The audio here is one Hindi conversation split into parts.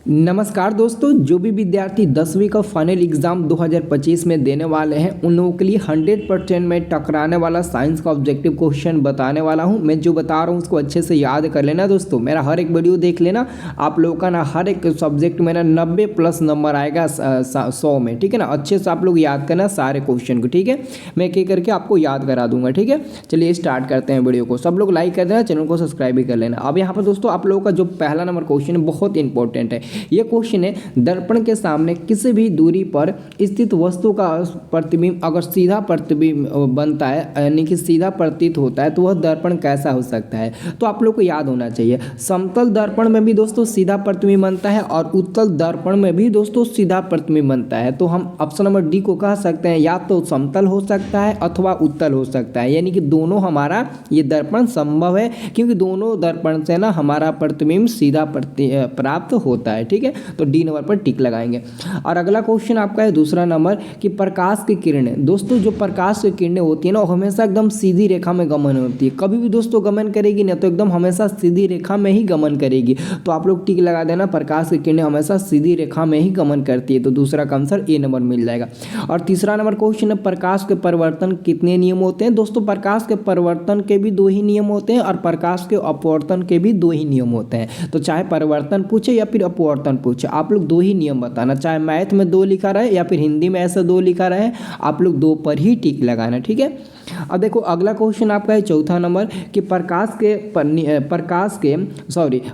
नमस्कार दोस्तों, जो भी विद्यार्थी 10वीं का फाइनल एग्जाम 2025 में देने वाले हैं उन लोगों के लिए 100% में टकराने वाला साइंस का ऑब्जेक्टिव क्वेश्चन बताने वाला हूं। मैं जो बता रहा हूं उसको अच्छे से याद कर लेना दोस्तों। मेरा हर एक वीडियो देख लेना। आप लोगों का ना हर एक सब्जेक्ट में ना 90 प्लस नंबर आएगा 100 में, ठीक है ना। अच्छे से आप लोग याद करना सारे क्वेश्चन को, ठीक है। मैं एक एक करके आपको याद करा दूंगा, ठीक है। चलिए स्टार्ट करते हैं वीडियो को। सब लोग लाइक कर देना, चैनल को सब्सक्राइब भी कर लेना। अब यहाँ पर दोस्तों आप लोगों का जो पहला नंबर क्वेश्चन है बहुत इंपॉर्टेंट है। ये क्वेश्चन है, दर्पण के सामने किसी भी दूरी पर स्थित वस्तु का प्रतिबिंब अगर सीधा प्रतिबिंब बनता है, यानी कि सीधा प्रतीत होता है, तो वह दर्पण कैसा हो सकता है। तो आप लोग को याद होना चाहिए, समतल दर्पण में भी दोस्तों सीधा प्रतिबिंब बनता है और उत्तल दर्पण में भी दोस्तों सीधा प्रतिबिंब बनता है। तो हम ऑप्शन नंबर डी को कह सकते हैं, या तो समतल हो सकता है अथवा उत्तल हो सकता है, यानी कि दोनों हमारा ये दर्पण संभव है, क्योंकि दोनों दर्पण से ना हमारा प्रतिबिंब सीधा प्राप्त होता है, ठीक है। तो डी नंबर पर टिक लगाएंगे। और अगला क्वेश्चन आपका है दूसरा नंबर कि प्रकाश की किरणें, दोस्तों जो प्रकाश की किरणें होती है ना, वो हमेशा एकदम सीधी रेखा में गमन होती है। कभी भी दोस्तों गमन करेगी ना तो एकदम हमेशा सीधी रेखा में ही गमन करेगी। तो आप लोग टिक लगा देना, प्रकाश की किरणें हमेशा सीधी रेखा में ही गमन करती है। तो दूसरा का आंसर ए नंबर मिल जाएगा। और तीसरा नंबर क्वेश्चन है, प्रकाश के परिवर्तन कितने नियम होते हैं। दोस्तों प्रकाश के परिवर्तन के भी 2 ही नियम होते हैं और प्रकाश के अपवर्तन के भी 2 ही नियम होते हैं। तो चाहे परिवर्तन पूछे या फिर अपवर्तन पूछे, आप लोग 2 ही नियम बताना। चाहे मैथ में 2 लिखा रहे या फिर हिंदी में ऐसा 2 लिखा रहे, आप लोग 2 पर ही टिक लगाना, ठीक है। अब देखो अगला क्वेश्चन आपका है चौथा नंबर कि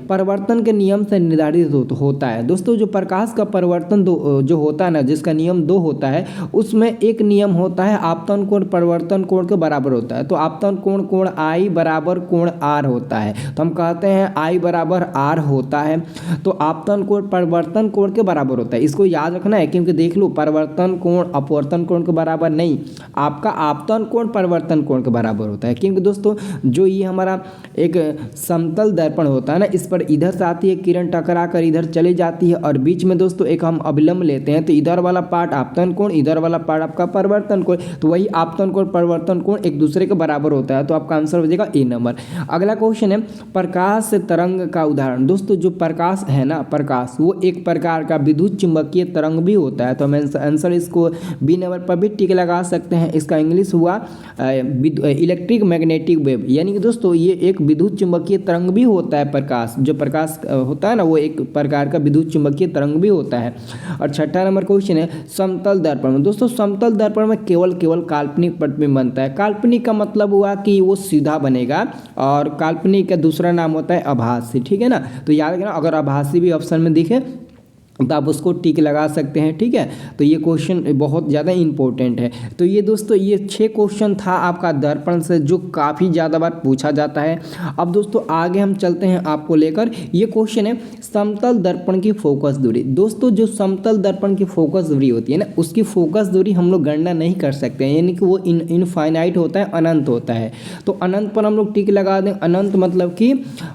परिवर्तन के नियम से निर्धारित होता है। दोस्तों जो प्रकाश का परिवर्तन जो होता है ना, जिसका नियम 2 होता है, उसमें एक नियम होता है आपतन कोण परिवर्तन कोण के बराबर होता है। तो आपतन कोण कोण आई बराबर कोण आर होता है। तो हम कहते हैं आई बराबर आर होता है, तो आपतन कोण परिवर्तन कोण के बराबर होता है। इसको याद रखना है, क्योंकि देख लो परिवर्तन कोण अपवर्तन कोण के बराबर नहीं, आपका आपतन कोण परिवर्तन कोण के बराबर होता है। क्योंकि दोस्तों जो ये हमारा एक समतल दर्पण होता है ना, इस पर इधर से आती है किरण, टकरा कर इधर चली जाती है और बीच में दोस्तों एक हम अभिलंब लेते हैं। तो इधर वाला पार्ट आपतन कोण, इधर वाला पार्ट आपका परिवर्तन कोण, तो वही आपतन कोण परिवर्तन कोण एक दूसरे के बराबर होता है। तो आपका आंसर हो जाएगा ए नंबर। अगला क्वेश्चन है, प्रकाश से तरंग का उदाहरण। दोस्तों जो प्रकाश है ना, प्रकाश वो एक प्रकार का विद्युत चुंबकीय तरंग भी होता है। तो हम आंसर इसको बी नंबर पर भी टिक लगा सकते हैं। इसका इंग्लिश हुआ इलेक्ट्रिक मैग्नेटिक वेव, यानी कि दोस्तों ये एक विद्युत चुंबकीय तरंग भी होता है। प्रकाश जो प्रकाश होता है ना, वो एक प्रकार का विद्युत चुंबकीय तरंग भी होता है। और छठा नंबर क्वेश्चन है, समतल दर्पण में। दोस्तों समतल दर्पण में केवल काल्पनिक प्रतिबिंब बनता है। काल्पनिक का मतलब हुआ कि वो सीधा बनेगा, और काल्पनिक का दूसरा नाम होता है आभासी, ठीक है ना। तो याद रखना, अगर आभासी भी ऑप्शन में दिखे तो आप उसको टिक लगा सकते हैं, ठीक है। तो ये क्वेश्चन बहुत ज़्यादा इंपॉर्टेंट है। तो ये दोस्तों ये 6 क्वेश्चन था आपका दर्पण से, जो काफ़ी ज़्यादा बार पूछा जाता है। अब दोस्तों आगे हम चलते हैं आपको लेकर। ये क्वेश्चन है, समतल दर्पण की फोकस दूरी। दोस्तों जो समतल दर्पण की फोकस दूरी होती है ना, उसकी फोकस दूरी हम लोग गणना नहीं कर सकते हैं, यानी कि वो इनफाइनाइट होता है, अनंत होता है। तो अनंत पर हम लोग टिक लगा दें। अनंत मतलब कि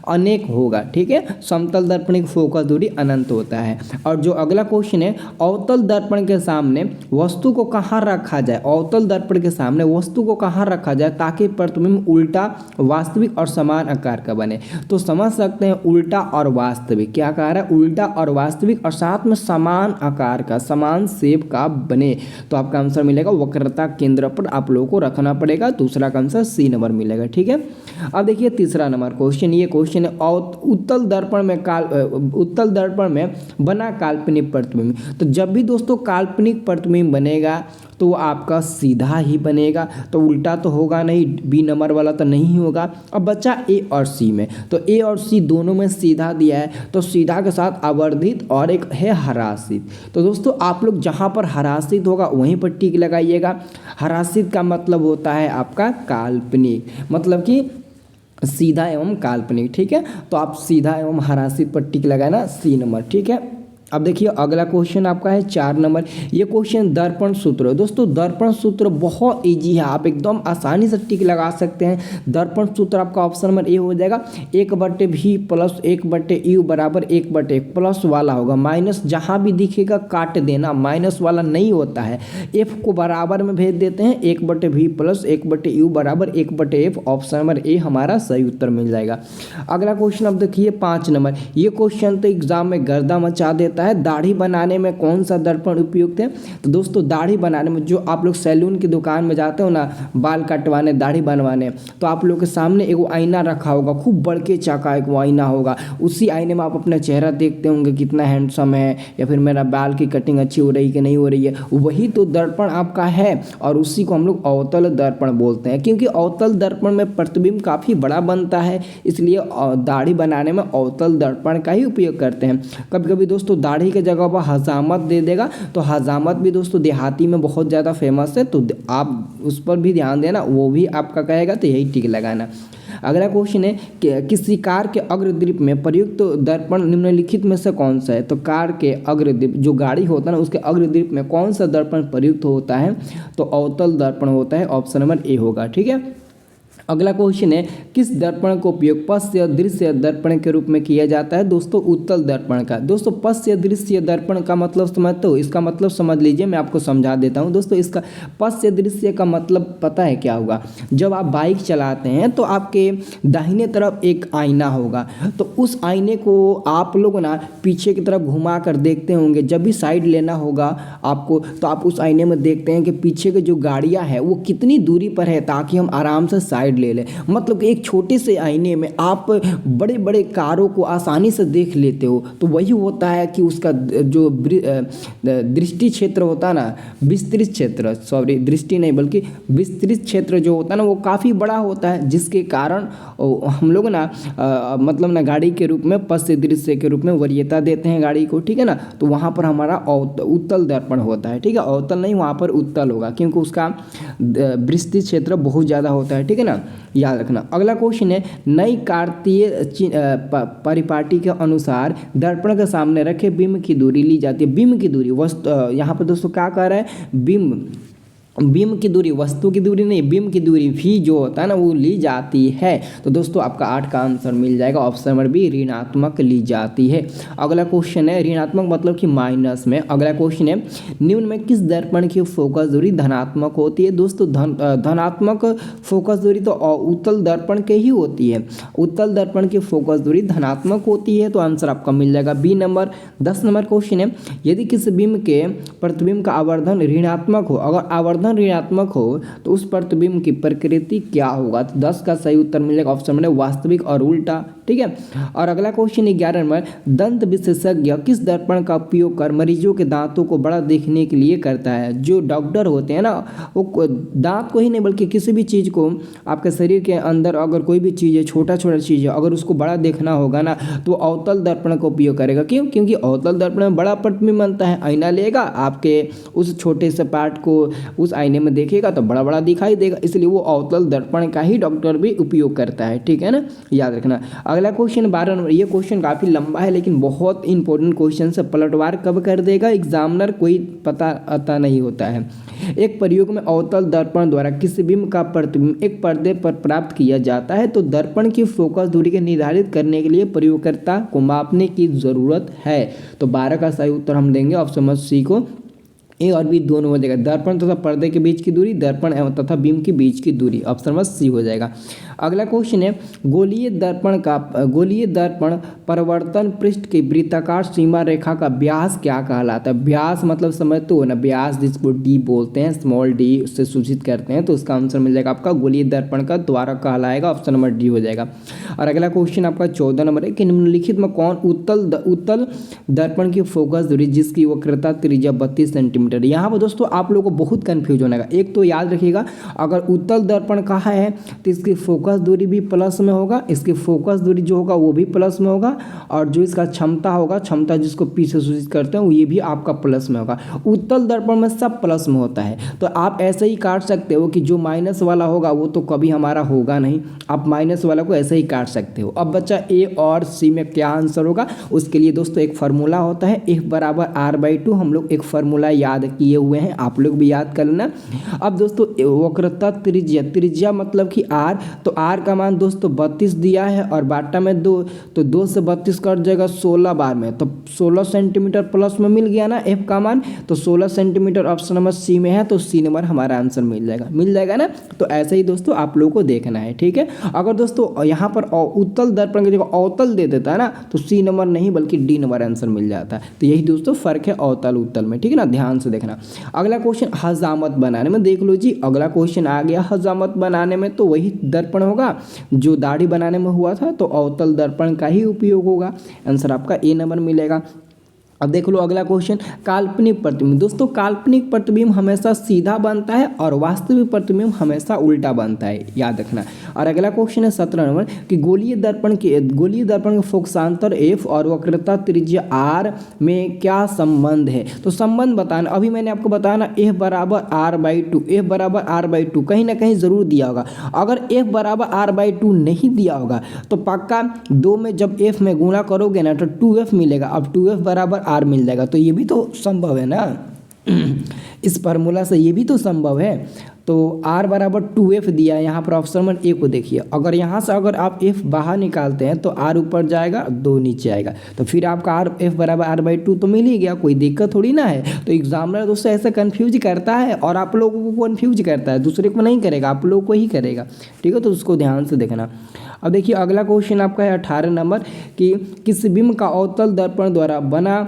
अनेक होगा, ठीक है। समतल दर्पण की फोकस दूरी अनंत होता है। और जो अगला क्वेश्चन है, अवतल दर्पण के सामने वस्तु को कहाँ रखा जाए। अवतल दर्पण के सामने वस्तु को कहाँ रखा जाए ताकि प्रतिबिंब उल्टा, वास्तविक और समान आकार का बने। तो समझ सकते हैं उल्टा और वास्तविक, क्या कह रहा है, उल्टा और वास्तविक और साथ में समान आकार का, समान शेप का बने। तो आपका आंसर मिलेगा वक्रता केंद्र पर आप लोगों को रखना पड़ेगा। दूसरा का आंसर सी नंबर मिलेगा, ठीक है। अब देखिए तीसरा नंबर क्वेश्चन, ये क्वेश्चन है, उत्तल दर्पण में बना काल्पनिक प्रतिबिंब। तो जब भी दोस्तों काल्पनिक प्रतिबिंब बनेगा तो वो आपका सीधा ही बनेगा, तो उल्टा तो होगा नहीं, बी नंबर वाला तो नहीं होगा। अब बच्चा ए और सी में, तो ए और सी दोनों में सीधा दिया है, तो सीधा के साथ आवर्धित और एक है हरासित। तो दोस्तों आप लोग जहाँ पर हरासित होगा वहीं पर टिक लगाइएगा। हरासित का मतलब होता है आपका काल्पनिक, मतलब कि सीधा एवं काल्पनिक, ठीक है। तो आप सीधा एवं हरासित पर टिक लगाना, सी नंबर, ठीक है। अब देखिए अगला क्वेश्चन आपका है 4 नंबर। ये क्वेश्चन दर्पण सूत्र। दोस्तों दर्पण सूत्र बहुत इजी है, आप एकदम आसानी से टिक लगा सकते हैं। दर्पण सूत्र आपका ऑप्शन नंबर ए हो जाएगा। 1/v प्लस 1/u बराबर 1/1 प्लस वाला होगा, माइनस जहाँ भी दिखेगा काट देना, माइनस वाला नहीं होता है। f को बराबर में भेज देते हैं, 1/v प्लस 1/u बराबर 1/f। ऑप्शन नंबर ए हमारा सही उत्तर मिल जाएगा। अगला क्वेश्चन अब देखिए 5 नंबर। ये क्वेश्चन तो एग्जाम में गर्दा मचा देता है। दाढ़ी बनाने में कौन सा दर्पण उपयुक्त है? तो दोस्तों दाढ़ी बनाने में जो आप लोग सैलून की दुकान में जाते हो ना, बाल कटवाने, दाढ़ी बनवाने, तो आप लोग के सामने एगो आईना रखा होगा, खूब बड़के चाका एक वो आईना होगा। उसी आईने में आप अपना चेहरा देखते होंगे, कितना हैंडसम है, या फिर मेरा बाल की कटिंग अच्छी हो रही कि नहीं हो रही है। वही तो दर्पण आपका है, और उसी को हम लोग अवतल दर्पण बोलते हैं, क्योंकि अवतल दर्पण में प्रतिबिंब काफ़ी बड़ा बनता है, इसलिए दाढ़ी बनाने में अवतल दर्पण का ही उपयोग करते हैं। कभी कभी दोस्तों दाढ़ी के जगह पर हजामत दे देगा, तो हजामत भी दोस्तों देहाती में बहुत ज़्यादा फेमस है, तो आप उस पर भी ध्यान देना, वो भी आपका कहेगा तो यही टिक लगाना। अगला क्वेश्चन है कि किसी कार के अग्रदीप में प्रयुक्त दर्पण निम्नलिखित में से कौन सा है? तो कार के अग्रदीप, जो गाड़ी होता है ना, उसके अग्रदीप में कौन सा दर्पण प्रयुक्त होता है? तो अवतल दर्पण होता है। ऑप्शन नंबर ए होगा। ठीक है। अगला क्वेश्चन है किस दर्पण का उपयोग पश्य दृश्य दर्पण के रूप में किया जाता है? दोस्तों उत्तल दर्पण का। दोस्तों पश्य दृश्य दर्पण का मतलब समझते हो? इसका मतलब समझ लीजिए, मैं आपको समझा देता हूं। दोस्तों इसका पश्य दृश्य का मतलब पता है क्या होगा? जब आप बाइक चलाते हैं तो आपके दाहिने तरफ एक आईना होगा, तो उस आईने को आप लोग ना पीछे की तरफ घुमा कर देखते होंगे। जब भी साइड लेना होगा आपको, तो आप उस आईने में देखते हैं कि पीछे की जो गाड़ियाँ हैं वो कितनी दूरी पर है, ताकि हम आराम से साइड ले ले। मतलब कि एक छोटे से आईने में आप बड़े बड़े कारों को आसानी से देख लेते हो। तो वही होता है कि उसका जो दृष्टि क्षेत्र होता है ना, विस्तृत क्षेत्र, सॉरी दृष्टि नहीं बल्कि विस्तृत क्षेत्र जो होता है ना, वो काफ़ी बड़ा होता है, जिसके कारण हम लोग ना मतलब ना गाड़ी के रूप में पश्य दृश्य के रूप में वरीयता देते हैं गाड़ी को। ठीक है ना। तो वहाँ पर हमारा उत्तल दर्पण होता है। ठीक है। अवतल नहीं, वहाँ पर उत्तल होगा, क्योंकि उसका विस्तृत क्षेत्र बहुत ज़्यादा होता है। ठीक है ना, याद रखना। अगला क्वेश्चन है नई कार्तीय परिपाटी के अनुसार दर्पण के सामने रखे बिंब की दूरी ली जाती है। बिंब की दूरी यहाँ पर दोस्तों क्या कह रहा है? बिंब की दूरी, वस्तु की दूरी नहीं, बिंब की दूरी भी जो होता है ना वो ली जाती है। तो दोस्तों आपका 8 का आंसर मिल जाएगा। ऑप्शन नंबर बी ऋणात्मक ली जाती है। अगला क्वेश्चन है ऋणात्मक मतलब कि माइनस में। अगला क्वेश्चन है निम्न में किस दर्पण की फोकस दूरी धनात्मक होती है? दोस्तों धनात्मक फोकस दूरी तो उत्तल दर्पण के ही होती है। उत्तल दर्पण की फोकस दूरी धनात्मक होती है, तो आंसर आपका मिल जाएगा बी नंबर। 10 नंबर क्वेश्चन है यदि किसी बिंब के प्रतिबिंब का आवर्धन ऋणात्मक हो, अगर आवर्धन ऋणात्मक हो तो उस प्रतिबिंब की प्रकृति क्या होगा? तो 10 का सही उत्तर मिलेगा ऑप्शन में वास्तविक और उल्टा। ठीक है। और अगला क्वेश्चन 11 नंबर दंत विशेषज्ञ किस दर्पण का उपयोग कर मरीजों के दांतों को बड़ा देखने के लिए करता है? जो डॉक्टर होते हैं ना, वो दांत को ही नहीं बल्कि किसी भी चीज़ को आपके शरीर के अंदर अगर कोई भी चीज़ है, छोटा छोटा चीज़ है, अगर उसको बड़ा देखना होगा ना, तो अवतल दर्पण का उपयोग करेगा। क्यों? क्योंकि अवतल दर्पण में बड़ा प्रतिबिंब बनता है। आईना लेगा, आपके उस छोटे से पार्ट को उस आईने में देखेगा तो बड़ा बड़ा दिखाई देगा, इसलिए वो अवतल दर्पण का ही डॉक्टर भी उपयोग करता है। ठीक है ना, याद रखना। अगला क्वेश्चन 12 नंबर। ये क्वेश्चन काफ़ी लंबा है लेकिन बहुत इंपॉर्टेंट क्वेश्चन से पलटवार कब कर देगा एग्जामिनर कोई पता नहीं होता है। एक प्रयोग में अवतल दर्पण द्वारा किसी बिंब का प्रतिबिंब एक पर्दे पर प्राप्त किया जाता है, तो दर्पण की फोकस दूरी के निर्धारित करने के लिए प्रयोगकर्ता को मापने की जरूरत है। तो 12 का सही उत्तर हम देंगे ऑप्शन सी को। ए और बी दोनों हो जाएगा। दर्पण तथा पर्दे के बीच की दूरी, दर्पण एवं तथा बिंब के बीच की दूरी। ऑप्शन नंबर सी हो जाएगा। अगला क्वेश्चन है गोलीय दर्पण परिवर्तन पृष्ठ की वृत्ताकार सीमा रेखा का व्यास क्या कहलाता है? व्यास मतलब समझते हो ना, व्यास जिसको डी बोलते हैं, स्मॉल डी उससे सूचित करते हैं, तो उसका आंसर मिल जाएगा आपका गोलीय दर्पण का द्वारा कहलाएगा। ऑप्शन नंबर डी हो जाएगा। और अगला क्वेश्चन आपका 14 नंबर है कि निम्नलिखित में कौन उत्तल दर्पण की फोकस दूरी जिसकी वक्रता त्रिज्या 32 सेंटीमीटर सेंटीमीटर। यहाँ पर दोस्तों आप लोगों को बहुत कन्फ्यूजन होगा। एक तो याद रखिएगा, अगर उत्तल दर्पण कहाँ है तो इसकी फोकस दूरी भी प्लस में होगा, इसकी फोकस दूरी जो होगा वो भी प्लस में होगा, और जो इसका क्षमता होगा, क्षमता जिसको पी से सूचित करते हैं, ये भी आपका प्लस में होगा। उत्तल दर्पण में सब प्लस में होता है, तो आप ऐसे ही काट सकते हो कि जो माइनस वाला होगा वो तो कभी हमारा होगा नहीं, आप माइनस वाला को ऐसे ही काट सकते हो। अब बच्चा ए और सी में क्या आंसर होगा, उसके लिए दोस्तों एक फार्मूला होता है F बराबर R/2। हम लोग एक फार्मूला याद किए हुए हैं, आप लोग भी याद कर लेना। अब दोस्तों वक्रता त्रिज्या, त्रिज्या मतलब कि R, तो R का मान दोस्तों 32 दिया है और बाटा में 2, तो 2 से 32 कट जाएगा 16 बार में, तो 16 सेंटीमीटर प्लस में मिल गया ना F का मान, तो 16 सेंटीमीटर ऑप्शन नंबर सी में है, तो सी नंबर हमारा आंसर मिल जाएगा ना। तो ऐसे ही दोस्तों आप लोगों को देखना है, ठीक है। अगर दोस्तों यहाँ पर उत्तल दर्पण की जगह अवतल दे देता है ना, तो सी नंबर नहीं बल्कि डी नंबर आंसर मिल जाता है। तो यही दोस्तों फर्क है अवतल उत्तल में, ठीक है ना, ध्यान से देखना। अगला क्वेश्चन हजामत बनाने में देख लो जी, अगला क्वेश्चन आ गया हजामत बनाने में, तो वही दर्पण होगा जो दाढ़ी बनाने में हुआ था, तो अवतल दर्पण का ही उपयोग होगा। आंसर आपका ए नंबर मिलेगा। अब देख लो अगला क्वेश्चन, काल्पनिक प्रतिबिंब। दोस्तों काल्पनिक प्रतिबिंब हमेशा सीधा बनता है और वास्तविक प्रतिबिंब हमेशा उल्टा बनता है, याद रखना। और अगला क्वेश्चन है 17 नंबर कि गोलीय दर्पण के फोकसांतर F और वक्रता त्रिज्या R में क्या संबंध है, तो संबंध बताना। अभी मैंने आपको बताया ना F बराबर R/2, F बराबर R/2 कहीं ना कहीं जरूर दिया होगा। अगर F बराबर R/2 नहीं दिया होगा तो पक्का 2 में जब F में गुणा करोगे ना तो 2F मिलेगा। अब 2F बराबर R मिल जाएगा, तो ये भी तो संभव है ना इस फार्मूला से ये भी तो संभव है। तो R बराबर 2F दिया है, यहाँ पर ऑप्शन नंबर ए को देखिए। अगर यहाँ से अगर आप F बाहर निकालते हैं तो R ऊपर जाएगा, 2 नीचे आएगा, तो फिर आपका F बराबर R/2 तो मिल ही गया, कोई दिक्कत थोड़ी ना है। तो एग्जामिनर दोस्तों ऐसे कन्फ्यूज करता है और आप लोगों को कन्फ्यूज करता है, दूसरे को नहीं करेगा, आप लोगों को ही करेगा, ठीक है। तो उसको ध्यान से देखना। अब देखिए अगला क्वेश्चन आपका है 18 नंबर कि किस बिंब का अवतल दर्पण द्वारा बना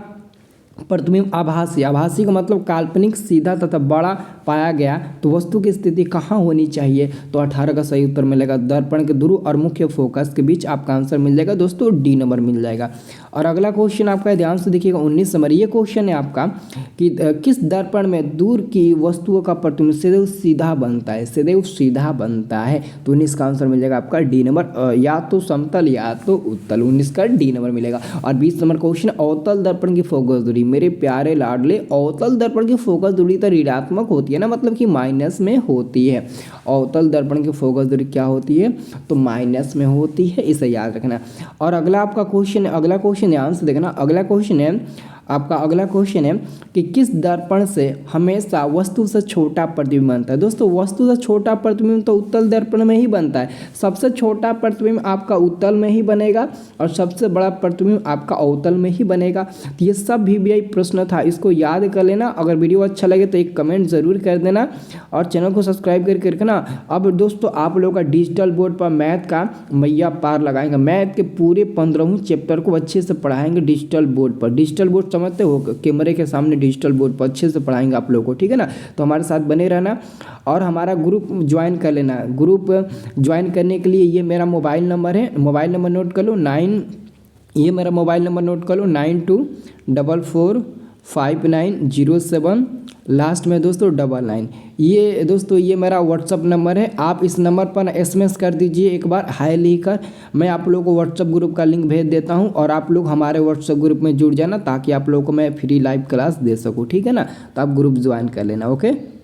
प्रतिबिंब आभासी, आभासी का मतलब काल्पनिक, सीधा तथा बड़ा पाया गया, तो वस्तु की स्थिति कहाँ होनी चाहिए, तो 18 का सही उत्तर मिलेगा दर्पण के ध्रुव और मुख्य फोकस के बीच आपका आंसर मिल जाएगा दोस्तों, डी नंबर मिल जाएगा। और अगला क्वेश्चन आपका ध्यान से देखिएगा 19 नंबर, ये क्वेश्चन है आपका कि किस दर्पण में दूर की वस्तुओं का प्रतिबिंब सदैव सीधा बनता है, सदैव सीधा बनता है, तो 19 का आंसर मिल जाएगा आपका डी नंबर, या तो समतल या तो उत्तल, 19 का डी नंबर मिलेगा। और 20 नंबर क्वेश्चन, अवतल दर्पण की फोकस दूरी, मेरे प्यारे लाडले अवतल दर्पण की फोकस दूरी तो ऋणात्मक होती है ना, मतलब कि माइनस में होती है। अवतल दर्पण की फोकस दूरी क्या होती है, तो माइनस में होती है, इसे याद रखना। और अगला आपका क्वेश्चन, अगला क्वेश्चन ध्यान से देखना। अगला क्वेश्चन है आपका, अगला क्वेश्चन है कि किस दर्पण से हमेशा वस्तु से छोटा प्रतिबिंब बनता है। दोस्तों वस्तु से छोटा प्रतिबिंब तो उत्तल दर्पण में ही बनता है, सबसे छोटा प्रतिबिंब आपका उत्तल में ही बनेगा और सबसे बड़ा प्रतिबिंब आपका अवतल में ही बनेगा। तो ये सब VVI प्रश्न था, इसको याद कर लेना। अगर वीडियो अच्छा लगे तो एक कमेंट जरूर कर देना और चैनल को सब्सक्राइब करके रखना। अब दोस्तों आप लोगों का डिजिटल बोर्ड पर मैथ का मैया पार लगाएंगे, मैथ के पूरे 15वें चैप्टर को अच्छे से पढ़ाएंगे डिजिटल बोर्ड पर। डिजिटल बोर्ड समझते हो, कैमरे के सामने डिजिटल बोर्ड पर अच्छे से पढ़ाएंगे आप लोगों को, ठीक है ना। तो हमारे साथ बने रहना और हमारा ग्रुप ज्वाइन कर लेना। ग्रुप ज्वाइन करने के लिए ये मेरा मोबाइल नंबर है, मोबाइल नंबर नोट कर लो, ये मेरा मोबाइल नंबर नोट कर लो 92445907 लास्ट में दोस्तों 99। ये दोस्तों ये मेरा व्हाट्सअप नंबर है, आप इस नंबर पर SMS कर दीजिए एक बार हाय लिखकर, मैं आप लोगों को व्हाट्सअप ग्रुप का लिंक भेज देता हूं और आप लोग हमारे व्हाट्सअप ग्रुप में जुड़ जाना ताकि आप लोगों को मैं फ्री लाइव क्लास दे सकूं, ठीक है ना। तो आप ग्रुप ज्वाइन कर लेना, ओके।